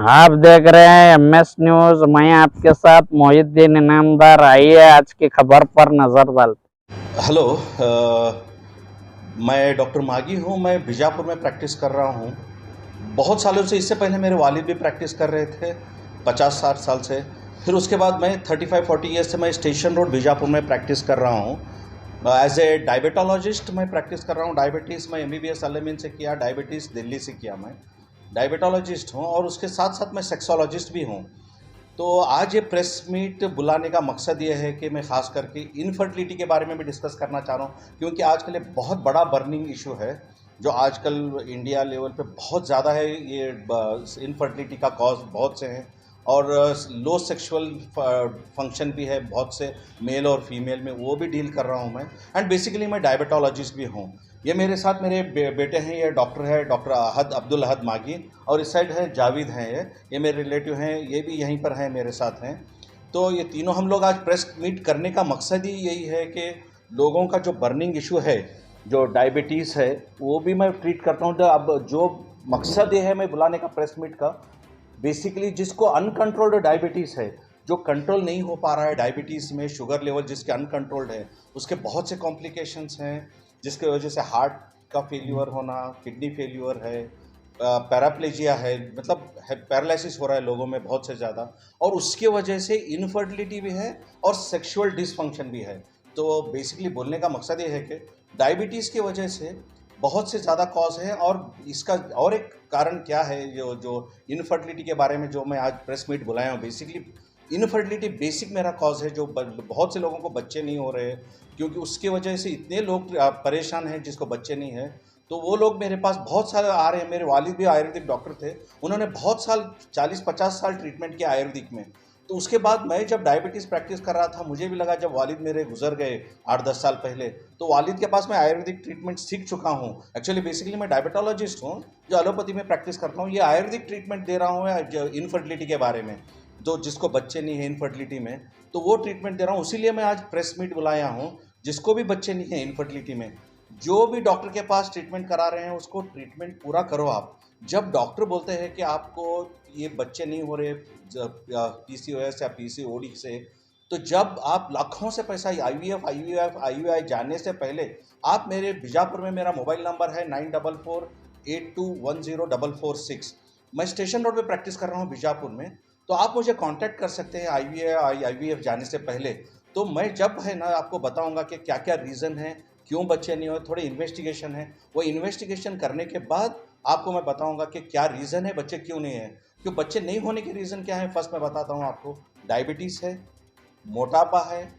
आप देख रहे हैं MS न्यूज। मैं आपके साथ मोहिद्दीन इनामदार। आइए आज की खबर पर नजर डालते। हेलो। मैं डॉक्टर मागी हूँ। मैं बीजापुर में प्रैक्टिस कर रहा हूँ बहुत सालों से। इससे पहले मेरे वालिद भी प्रैक्टिस कर रहे थे 50-60 साल से। फिर उसके बाद मैं 35-40 ईयर्स से मैं स्टेशन रोड बीजापुर में प्रैक्टिस कर रहा हूँ। एज ए डायबिटोलॉजिस्ट मैं प्रैक्टिस कर रहा हूँ। डायबिटीज़ मैं MBBS अलमीन से किया, डायबिटीज़ दिल्ली से किया। मैं डायबिटोलॉजिस्ट हूँ और उसके साथ साथ मैं सेक्सोलॉजिस्ट भी हूँ। तो आज ये प्रेस मीट बुलाने का मकसद ये है कि मैं ख़ास करके इनफर्टिलिटी के बारे में भी डिस्कस करना चाह रहा हूँ, क्योंकि आजकल ये बहुत बड़ा बर्निंग इशू है जो आजकल इंडिया लेवल पे बहुत ज़्यादा है। ये इनफर्टिलिटी का कॉज बहुत से हैं और लो सेक्सुअल फंक्शन भी है बहुत से मेल और फीमेल में, वो भी डील कर रहा हूँ मैं। एंड बेसिकली मैं डायबिटोलॉजिस्ट भी हूँ। ये मेरे साथ मेरे बेटे हैं, ये डॉक्टर है, डॉक्टर अब्दुल अहद मागी। और इस साइड है जाविद हैं, ये मेरे रिलेटिव हैं, ये भी यहीं पर हैं मेरे साथ हैं। तो ये तीनों हम लोग आज प्रेस मीट करने का मकसद ही यही है कि लोगों का जो बर्निंग इशू है, जो डायबिटीज़ है, वो भी मैं ट्रीट करता हूँ। तो अब जो मकसद ये है मैं बुलाने का प्रेस मीट का, बेसिकली जिसको अनकंट्रोल्ड डायबिटीज़ है, जो कंट्रोल नहीं हो पा रहा है डायबिटीज़ में, शुगर लेवल जिसके अनकंट्रोल्ड है, उसके बहुत से कॉम्प्लिकेशंस हैं जिसकी वजह से हार्ट का फेल्यूर होना, किडनी फेल्यूर है, पैराप्लेजिया है, मतलब पैरालिसिस हो रहा है लोगों में बहुत से ज़्यादा, और उसके वजह से इनफर्टिलिटी भी है और सेक्सुअल डिसफंक्शन भी है। तो बेसिकली बोलने का मकसद ये है कि डायबिटीज़ की वजह से बहुत से ज़्यादा कॉज है। और इसका और एक कारण क्या है, जो जो इनफर्टिलिटी के बारे में जो मैं आज प्रेस मीट बुलाया हूँ, बेसिकली इनफर्टिलिटी बेसिक मेरा कॉज है। जो बहुत से लोगों को बच्चे नहीं हो रहे, क्योंकि उसके वजह से इतने लोग परेशान हैं जिसको बच्चे नहीं हैं। तो वो लोग मेरे पास बहुत सारे आ रहे हैं। मेरे वालिद भी आयुर्वेदिक डॉक्टर थे, उन्होंने बहुत साल 40-50 साल ट्रीटमेंट किया आयुर्वेदिक में। तो उसके बाद मैं जब डायबिटीज़ प्रैक्टिस कर रहा था, मुझे भी लगा, जब वालिद मेरे गुजर गए 8-10 साल पहले, तो वालिद के पास मैं आयुर्वेदिक ट्रीटमेंट सीख चुका हूँ। एक्चुअली बेसिकली मैं डायबिटोलॉजिस्ट हूँ जो एलोपैथी में प्रैक्टिस करता हूँ। ये आयुर्वेदिक ट्रीटमेंट दे रहा हूँ इनफर्टिलिटी के बारे में, जो जिसको बच्चे नहीं है इनफर्टिलिटी में, तो वो ट्रीटमेंट दे रहा हूँ। इसीलिए मैं आज प्रेस मीट बुलाया हूँ। जिसको भी बच्चे नहीं है इनफर्टिलिटी में, जो भी डॉक्टर के पास ट्रीटमेंट करा रहे हैं, उसको ट्रीटमेंट पूरा करो आप। जब डॉक्टर बोलते हैं कि आपको ये बच्चे नहीं हो रहे PCOS या PCOD से, तो जब आप लाखों से पैसा IVF जानने से पहले, आप मेरे बीजापुर में मेरा मोबाइल नंबर है 9448210446। मैं स्टेशन रोड पे प्रैक्टिस कर रहा हूँ बीजापुर में। तो आप मुझे कांटेक्ट कर सकते हैं IVF जाने से पहले। तो मैं जब है ना आपको बताऊंगा कि क्या क्या रीज़न है, क्यों बच्चे नहीं हो, थोड़े इन्वेस्टिगेशन है, वो इन्वेस्टिगेशन करने के बाद आपको मैं बताऊंगा कि क्या रीज़न है, बच्चे क्यों नहीं है। क्यों बच्चे नहीं होने के रीज़न क्या है, फर्स्ट मैं बताता हूँ आपको। डायबिटीज़ है, मोटापा है,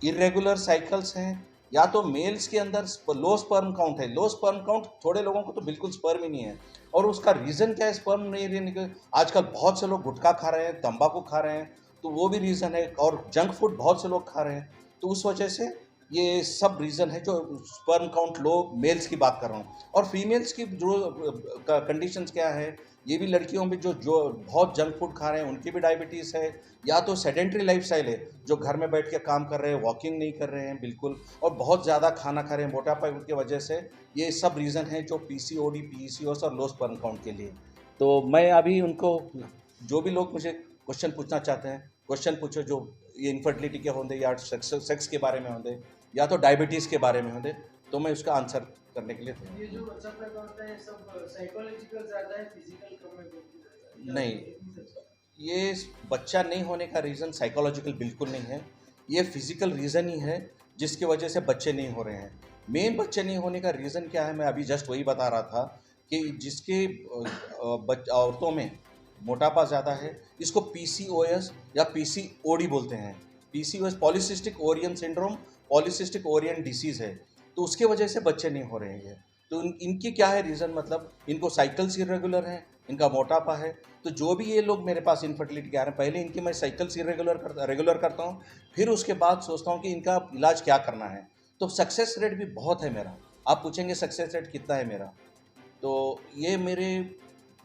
इरेगुलर साइकिल्स हैं, या तो मेल्स के अंदर लो स्पर्म काउंट है। लो स्पर्म काउंट थोड़े लोगों को तो बिल्कुल स्पर्म ही नहीं है। और उसका रीज़न क्या है स्पर्म नहीं रहने का? आजकल बहुत से लोग गुटखा खा रहे हैं, तंबाकू खा रहे हैं, तो वो भी रीज़न है। और जंक फूड बहुत से लोग खा रहे हैं, तो उस वजह से ये सब रीज़न है। जो स्पर्म काउंट लो, मेल्स की बात कर रहा हूँ। और फीमेल्स की जो कंडीशंस क्या है, ये भी लड़कियों में जो जो बहुत जंक फूड खा रहे हैं, उनकी भी डायबिटीज़ है। या तो सेडेंट्री लाइफस्टाइल है, जो घर में बैठ के काम कर रहे हैं, वॉकिंग नहीं कर रहे हैं बिल्कुल, और बहुत ज़्यादा खाना खा रहे हैं, मोटापा की वजह से। ये सब रीज़न है जो PCOD, PCOS और लो स्पर्म काउंट के लिए। तो मैं अभी उनको, जो भी लोग मुझे क्वेश्चन पूछना चाहते हैं, क्वेश्चन पूछो। जो ये इनफर्टिलिटी के होंगे, या सेक्स के बारे में होंगे, या तो डायबिटीज़ के बारे में होंगे, तो मैं उसका आंसर करने के लिए तैयार ये जो बच्चा पैदा होता है सब साइकोलॉजिकल ज्यादा है, फिजिकल कम है हूं। नहीं, ये बच्चा नहीं होने का रीज़न साइकोलॉजिकल बिल्कुल नहीं है। ये फिज़िकल रीज़न ही है जिसकी वजह से बच्चे नहीं हो रहे हैं। मेन बच्चे नहीं होने का रीज़न क्या है, मैं अभी जस्ट वही बता रहा था कि जिसके औरतों में मोटापा ज़्यादा है, इसको PCOS या PCOD बोलते हैं। PCOS polycystic Orion syndrome, polycystic Orion disease है। तो उसके वजह से बच्चे नहीं हो रहे हैं। तो इनकी क्या है रीज़न, मतलब इनको साइकिल्स इरेगुलर हैं, इनका मोटापा है। तो जो भी ये लोग मेरे पास इनफर्टिलिटी के आ रहे हैं, पहले इनकी मैं साइकिल्स रेगुलर करता हूँ, फिर उसके बाद सोचता हूँ कि इनका इलाज क्या करना है। तो सक्सेस रेट भी बहुत है मेरा। आप पूछेंगे सक्सेस रेट कितना है मेरा, तो ये मेरे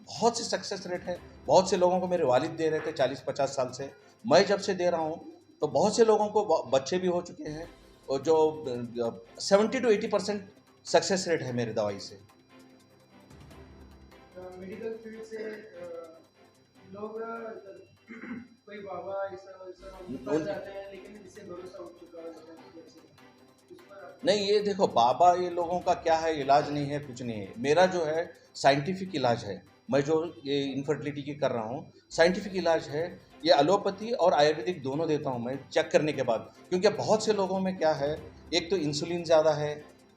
बहुत से सक्सेस रेट है। बहुत से लोगों को मेरे वालिद दे रहे थे 40-50 साल से, मैं जब से दे रहा हूँ, तो बहुत से लोगों को बच्चे भी हो चुके हैं। और जो 70-80% सक्सेस रेट है मेरी दवाई से। मेडिकल फील्ड से लोग कोई बाबा ऐसा वैसा उनके पास जाते हैं, लेकिन इससे भरोसा उठ चुका है लोगों को, जैसे उस पर आप नहीं, ये देखो बाबा ये लोगों का क्या है, इलाज नहीं है, कुछ नहीं है। मेरा जो है साइंटिफिक इलाज है। मैं जो ये इनफर्टिलिटी की कर रहा हूँ साइंटिफिक इलाज है। ये एलोपैथी और आयुर्वेदिक दोनों देता हूँ मैं चेक करने के बाद, क्योंकि बहुत से लोगों में क्या है, एक तो इंसुलिन ज़्यादा है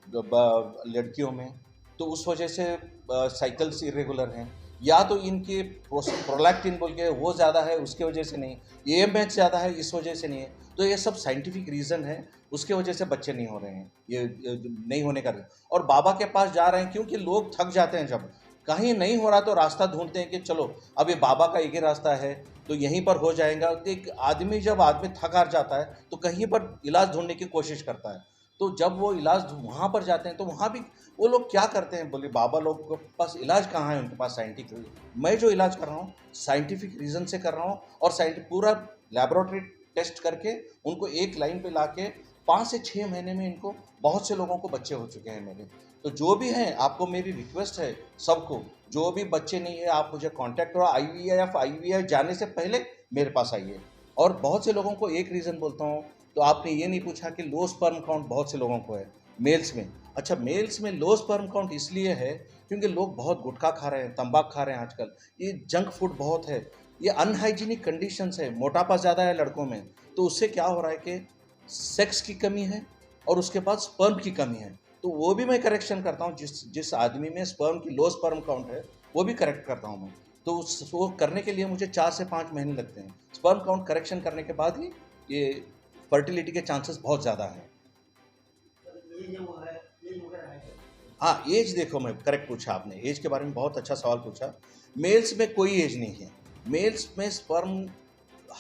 लड़कियों में, तो उस वजह से साइकिल्स इरेगुलर हैं, या तो इनके प्रोलैक्टिन बोल के वो ज़्यादा है उसके वजह से नहीं, एएमएच ज़्यादा है इस वजह से नहीं है। तो ये सब साइंटिफिक रीज़न है, उसके वजह से बच्चे नहीं हो रहे हैं, ये नहीं होने का। और बाबा के पास जा रहे हैं क्योंकि लोग थक जाते हैं, जब कहीं नहीं हो रहा तो रास्ता ढूंढते हैं कि चलो अब ये बाबा का एक ही रास्ता है तो यहीं पर हो जाएगा। तो एक आदमी जब थक हार जाता है तो कहीं पर इलाज ढूंढने की कोशिश करता है। तो जब वो इलाज वहाँ पर जाते हैं तो वहाँ भी वो लोग क्या करते हैं, बोले बाबा लोग के पास इलाज कहाँ है, उनके पास साइंटिफिक। मैं जो इलाज कर रहा हूँ साइंटिफिक रीज़न से कर रहा हूँ, और साइंटिफिक पूरा लैबोरेटरी टेस्ट करके उनको एक लाइन पे लाके 5 से 6 महीने में इनको बहुत से लोगों को बच्चे हो चुके हैं मेरे। तो जो भी हैं, आपको मेरी रिक्वेस्ट है सबको, जो भी बच्चे नहीं है आप मुझे कांटेक्ट करो। आईवीएफ जाने से पहले मेरे पास आइए। और बहुत से लोगों को एक रीज़न बोलता हूँ, तो आपने ये नहीं पूछा कि लो स्पर्म काउंट बहुत से लोगों को है मेल्स में। अच्छा, मेल्स में लो स्पर्म काउंट इसलिए है क्योंकि लोग बहुत गुटखा खा रहे हैं, तंबाकू खा रहे हैं आजकल, ये जंक फूड बहुत है, ये अनहाइजीनिक कंडीशंस है, मोटापा ज़्यादा है लड़कों में। तो उससे क्या हो रहा है कि सेक्स की कमी है और उसके बाद स्पर्म की कमी है। तो वो भी मैं करेक्शन करता हूँ, जिस जिस आदमी में स्पर्म की लो स्पर्म काउंट है वो भी करेक्ट करता हूँ मैं। तो वो करने के लिए मुझे 4 से 5 महीने लगते हैं। स्पर्म काउंट करेक्शन करने के बाद ही ये फर्टिलिटी के चांसेस बहुत ज़्यादा हैं। ये जो है ये वगैरह है। हाँ, एज देखो, मैं करेक्ट पूछा आपने, एज के बारे में बहुत अच्छा सवाल पूछा। मेल्स में कोई एज नहीं है, मेल्स में स्पर्म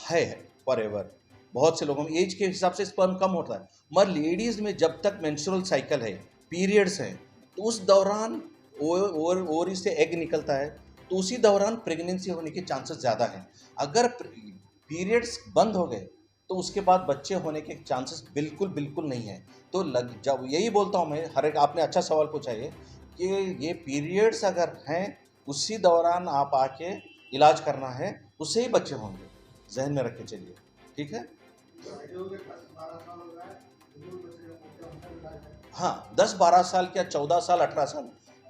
है फॉरएवर। बहुत से लोगों में एज के हिसाब से स्पर्म कम होता है, मगर लेडीज़ में जब तक मेंस्ट्रुअल साइकिल है, पीरियड्स हैं, तो उस दौरान ओवरी से एग निकलता है, तो उसी दौरान प्रेगनेंसी होने के चांसेस ज़्यादा हैं। अगर पीरियड्स बंद हो गए तो उसके बाद बच्चे होने के चांसेस बिल्कुल बिल्कुल नहीं है। तो जब यही बोलता हूँ मैं, हर एक आपने अच्छा सवाल पूछा ये, कि ये पीरियड्स अगर हैं उसी दौरान आप आके इलाज करना है, उससे ही बच्चे होंगे, जहन में रख के चलिए, ठीक है। हाँ, 10-12 साल क्या 14 साल 18 साल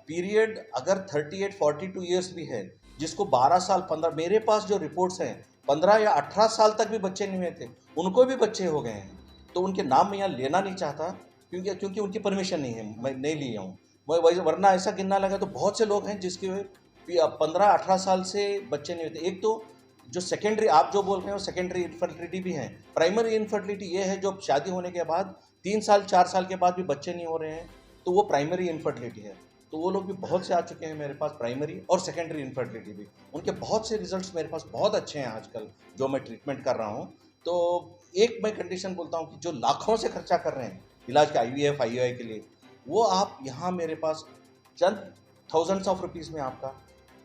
पीरियड, अगर 38-42 ईयर्स भी है, जिसको 12 साल 15, मेरे पास जो रिपोर्ट्स हैं 15 या 18 साल तक भी बच्चे नहीं हुए थे, उनको भी बच्चे हो गए हैं। तो उनके नाम मैं यहाँ लेना नहीं चाहता, क्योंकि उनकी परमिशन नहीं है, मैं नहीं लिया हूँ। वरना ऐसा गिनना लगा तो बहुत से लोग हैं जिसके 15-18 साल से बच्चे नहीं होते। एक तो जो सेकेंडरी आप जो बोल रहे हैं वो सेकेंडरी इनफर्टिलिटी भी है। प्राइमरी इनफर्टिलिटी ये है जो शादी होने के बाद 3 साल 4 साल के बाद भी बच्चे नहीं हो रहे हैं, तो वो प्राइमरी इनफर्टिलिटी है। तो वो लोग भी बहुत से आ चुके हैं मेरे पास, प्राइमरी और सेकेंडरी इनफर्टिलिटी भी, उनके बहुत से रिजल्ट्स मेरे पास बहुत अच्छे हैं आजकल जो मैं ट्रीटमेंट कर रहा हूँ। तो एक मैं कंडीशन बोलता हूँ कि जो लाखों से खर्चा कर रहे हैं इलाज के IVF IUI के लिए, वो आप यहाँ मेरे पास चंद थाउजेंड्स ऑफ रुपीज़ में आपका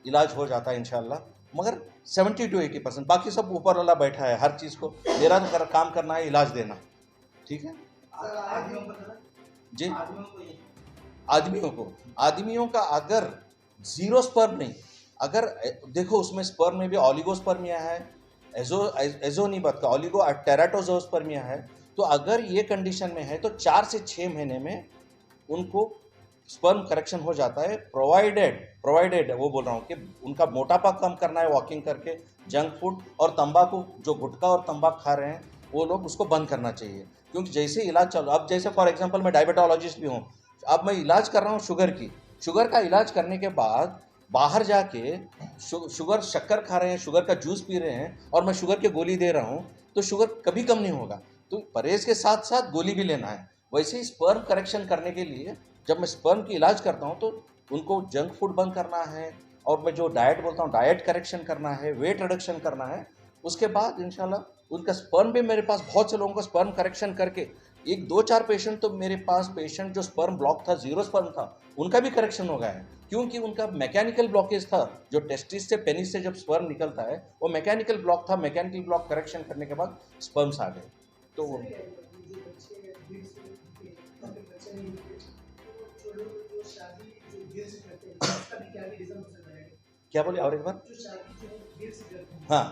इलाज हो जाता है इंशाल्लाह। मगर 70 to 80%, बाकी सब ऊपर वाला बैठा है, हर चीज़ को मेरा तो काम करना है, इलाज देना, ठीक है जी। आदमियों का अगर जीरो स्पर्म नहीं, अगर देखो उसमें स्पर्म में भी ऑलिगोस्पर्मिया है, एजो नहीं बता, ऑलिगो टेराटोजोस्पर्मिया है। तो अगर ये कंडीशन में है तो 4 से 6 महीने में उनको स्पर्म करेक्शन हो जाता है, प्रोवाइडेड वो बोल रहा हूँ कि उनका मोटापा कम करना है वॉकिंग करके, जंक फूड और तंबाकू, जो गुटखा और तंबाकू खा रहे हैं वो लोग उसको बंद करना चाहिए। क्योंकि जैसे इलाज चलो, अब जैसे फॉर एग्जांपल मैं डायबिटोलॉजिस्ट भी हूँ, अब मैं इलाज कर रहा हूँ शुगर का इलाज करने के बाद बाहर जाके शक्कर खा रहे हैं, शुगर का जूस पी रहे हैं, और मैं शुगर की गोली दे रहा हूँ, तो शुगर कभी कम नहीं होगा। तो परहेज के साथ साथ गोली भी लेना है। वैसे ही स्पर्म करेक्शन करने के लिए जब मैं स्पर्म की इलाज करता हूँ तो उनको जंक फूड बंद करना है, और मैं जो डाइट बोलता हूँ डाइट करेक्शन करना है, वेट रिडक्शन करना है। उसके बाद इंशाल्लाह उनका स्पर्म भी, मेरे पास बहुत से लोगों का स्पर्म करेक्शन करके, एक 2-4 पेशेंट तो मेरे पास, पेशेंट जो स्पर्म ब्लॉक था, जीरो स्पर्म था, उनका भी करेक्शन हो गया है। क्योंकि उनका मैकेनिकल ब्लॉकेज था, जो टेस्टिस से पेनिस से जब स्पर्म निकलता है वो मैकेनिकल ब्लॉक था, मैकेनिकल ब्लॉक करेक्शन करने के बाद स्पर्म्स आ गए। तो वो क्या बोले और एक बार? देर से करते हैं। हाँ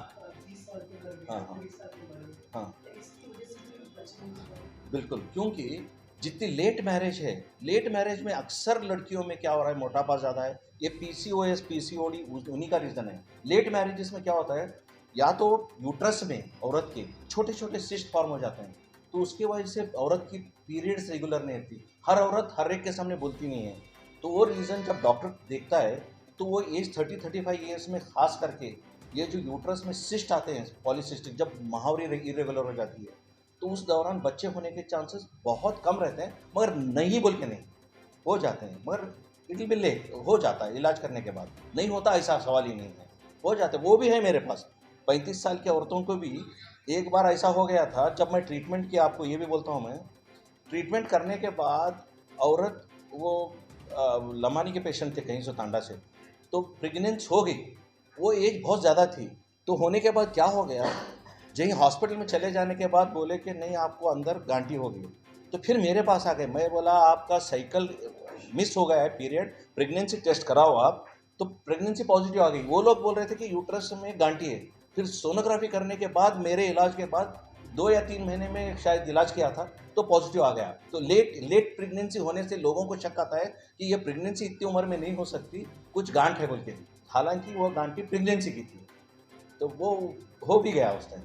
30 साल के लड़के हाँ हाँ 30 साल के लड़के, हाँ तो इसकी वजह से फिर बचने की बिल्कुल, क्योंकि जितनी लेट मैरिज है, लेट मैरिज में अक्सर लड़कियों में क्या हो रहा है, मोटापा ज़्यादा है। ये पीसीओएस पीसीओडी उन्हीं का रीज़न है। लेट मैरिजेस में क्या होता है, या तो यूट्रस में औरत के छोटे छोटे सिस्ट फॉर्म हो जाते हैं, तो उसकी वजह से औरत की पीरियड्स रेगुलर नहीं होती। हर औरत हर एक के सामने बोलती नहीं है, तो वो रीज़न जब डॉक्टर देखता है तो वो एज 30-35 ईयर्स में खास करके ये जो यूट्रस में सिस्ट आते हैं पॉलीसिस्टिक, जब महावरी इरेगुलर हो जाती है, तो उस दौरान बच्चे होने के चांसेस बहुत कम रहते हैं। मगर नहीं बोल के नहीं, हो जाते हैं, मगर इट विल बी लेट, हो जाता है इलाज करने के बाद। नहीं होता ऐसा सवाल ही नहीं है, हो जाते हैं। वो भी है मेरे पास 35 साल की औरतों को भी एक बार ऐसा हो गया था, जब मैं ट्रीटमेंट किया, आपको ये भी बोलता हूँ मैं, ट्रीटमेंट करने के बाद औरत वो लमानी के पेशेंट थे कहीं से तांडा से, तो प्रेग्नेंस हो गई। वो एज बहुत ज़्यादा थी, तो होने के बाद क्या हो गया, यही हॉस्पिटल में चले जाने के बाद बोले कि नहीं आपको अंदर गांठी हो गई। तो फिर मेरे पास आ गए, मैं बोला आपका साइकिल मिस हो गया है पीरियड, प्रेगनेंसी टेस्ट कराओ आप। तो प्रेगनेंसी पॉजिटिव आ गई। वो लोग बोल रहे थे कि यूट्रस में गांठी है। फिर सोनोग्राफी करने के बाद, मेरे इलाज के बाद 2 या 3 महीने में शायद इलाज किया था, तो पॉजिटिव आ गया। तो लेट प्रेगनेंसी होने से लोगों को शक आता है कि ये प्रेगनेंसी इतनी उम्र में नहीं हो सकती, कुछ गांठ है बोल के। हालांकि वो गांठी प्रेगनेंसी की थी, तो वो हो भी गया उस टाइम।